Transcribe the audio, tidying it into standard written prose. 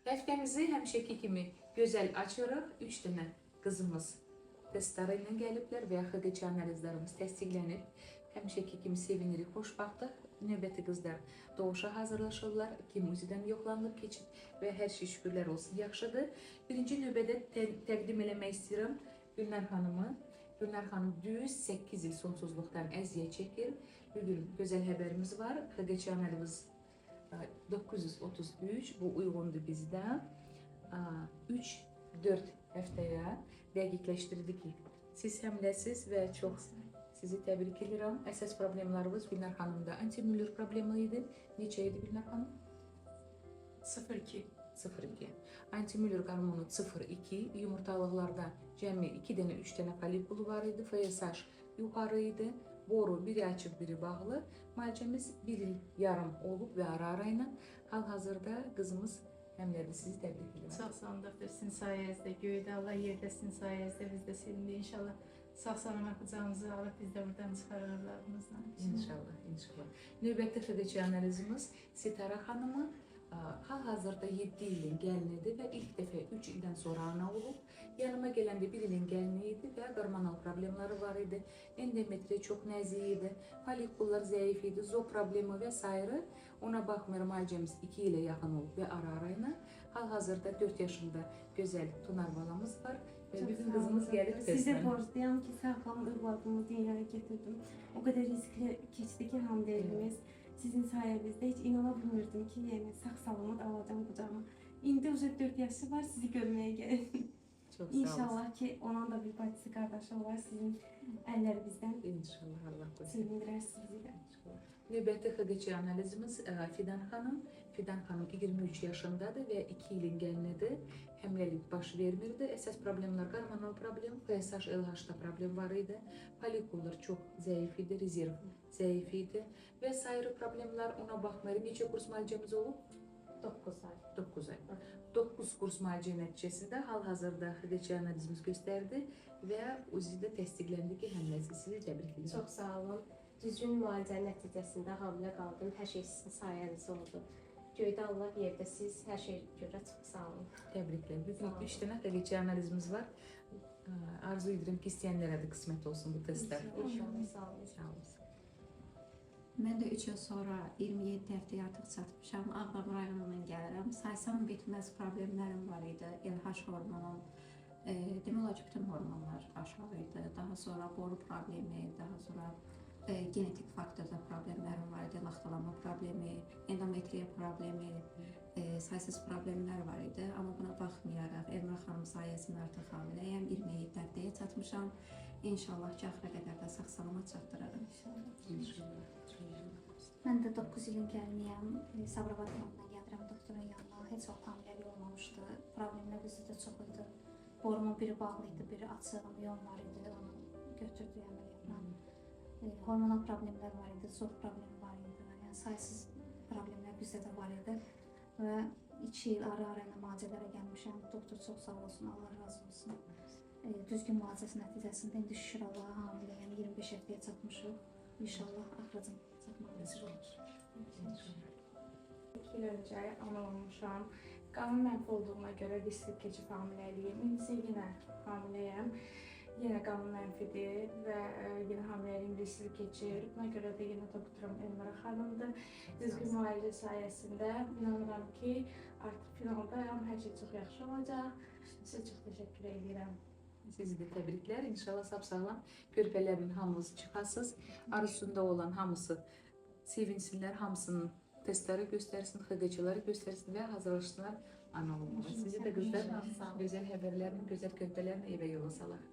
Həftəmizi həmişəki kimi gözəl açırıq. 3 dənə qızımız testləri ilə gəliblər və XGÇ analizlərimiz təsdiqlənib. Həmişəki kimi sevinirik, xoşbaxtıq. Növbəti qızlar doğuşa hazırlaşırlar. Kimuzidən yoxlanılıb keçib və hər şey şükürlər olsun yaxşıdır. Birinci növbədə təqdim eləmək istəyirəm Gülnar xanımı. Gülnar xanım düz 8 il sonsuzluqdan əziyyət çəkir. Bugün gözəl həbərimiz var. XGÇ analiz 933, bu uyğundur bizdə. 3-4 həftəyə dəqiqləşdirdik ki, siz həmləsiz və çox sizi təbrik edirəm. Əsas problemlərimiz Gülnar xanımda antimüllür problemi idi. Neçə idi Gülnar xanım? 0-2. 0-2. Antimüllür hormonu 0-2. Yumurtalıqlarda cəmi 2 dənə, 3 dənə folikulu var idi. FSH yuxarı idi. Boru biri açıq, biri bağlı. Müalicəmiz 1 il yarım olub və ara-ara ilə hal-hazırda qızımız həmlədir. Sizi təbrik edirəm. Sağ olun doktor, sizin sayənizdə, göydə Allah, yerdə sizin sayənizdə, biz də sevindik. İnşallah sağ-salamat qucağınızı alıb biz də buradan çıxarırlarımızla. İnşallah, inşallah. Növbəti XGÇ analizimiz Sitara xanımı. Hal-hazırda 7 ilin gəlinidir və ilk dəfə 3 ildən sonra ana olub. Yanıma gələndə 1 ilin gəlini idi və hormonal problemləri var idi. Endometriya çox nəzik idi, folikullar zəif idi, zoo problemi və s. Ona baxmayaraq müalicəmiz 2 ilə yaxın olub və ara-ara ilə. Hal-hazırda 4 yaşında gözəl Tunar balamız var və bizim qızımız gəlib testlə. Sizə borcluyam ki, sağlam övladımı dünyaya getirdim. O qədər riskli keçdi ki, hamiləliyimiz. Sizin sayənizdə heç inana bilmirdim ki, yəni sağ-salamat alacağım qucağıma. İndi уже 4 yaşı var, sizi görməyə gəldim. Çox sağ olun. İnşallah ki, onun da bir bacısı, qardaşı olar sizin əllərinizdən. İnşallah, Allah qoysun. Sevindirər sizi də. Növbəti XGÇ analizimiz Fidan xanım. Fidan xanım 23 yaşındadır və 2 ilin gəlinidir. Həmləlik baş vermirdi. Əsas problemlər hormonal problem, FSH, LH-da problem var idi. Folikullar çox zəif idi, rezerv zəif idi və sair problemlər ona baxmayaraq neçə kurs müalicəmiz olub? 9 ay. 9 ay. 9 kurs müalicə nəticəsində hal-hazırda XGÇ analizimiz göstərdi və UZİ-də təsdiqləndi ki, həmləsiz. Sizi təbrik edirəm. Çox sağ olun. Düzgün müalicənin nəticəsində hamilə qaldım. Hər şey sizin sayənizdə oldu. Göydə Allah, yerdə siz, hər şey görə çox sağ olun. Təbriklər. Bugün 3 dənə XGÇ analizimiz var. Arzu edirəm ki, istəyənlərə də qismət olsun bu testlər. İnşallah, sağ olun. Sağ olun. Mən də 3 il sonra 27 həftəyə artıq çatmışam. Ağdam rayonundan gəlirəm. Saysam bitməz problemlərim var idi. LH hormonum, demək olar ki, bütün hormonlar aşağı idi. Daha sonra boru problemi, daha sonra genetik faktorda problemlərim var idi. Laxtalanma problemi, endometriya problemi, saysız problemlər var idi. Amma buna baxmayaraq Elmira xanım sayəsində artıq hamiləyəm. 27 həftəyə çatmışam. İnşallah ki, axıra qədər də sağ-salamat çatdıraram. İnşallah. Mən də 9 ilin gəliniyəm. Sabirabad rayonundan gəlirəm doktorun yanına. Heç vaxt hamiləlik olmamışdı. Problemlər bizdə də çox idi. Borumun biri bağlı idi, biri açıq, miyon var idi. Onu götürdük əməliyyatla. Hormonal problemlər var idi, zoğ problemi var idi. Yəni saysız problemlər bizdə də var idi. Və 2 il ara-ara ilə müalicələrə gəlmişəm. Doktor çox sağ olsun, Allah razı olsun. Düzgün müalicəsi nəticəsində indi şükür Allaha hamiləyəm. 25 həftəyə çatmışıq. İnşallah axıracam çatmaq nəsib olur. 2 il öncə ana olmuşam. Qanun mənfi olduğuna görə riskli keçib hamiləliyim. İndi yenə hamiləyəm. Yenə qanun mənfidir və yenə hamiləliyim riskli keçir. Buna görə də yenə doktorum Elmira xanımdır. Düzgün müalicə sayəsində inanıram ki, artıq finaldayam, hər şey çox yaxşı olacaq. Sizə çox təşəkkür edirəm. Sizi də təbriklər. İnşallah sağlam körpələrin hamısı çıxasız. Arzusunda olan hamısı sevinsinlər, hamısının testləri göstərsin, XGÇ-ləri göstərsin və hazırlaşsınlar ana olmağa. Sizi də qızlar gözəl həbərlərin, gözəl körpələrin evə yola salaq.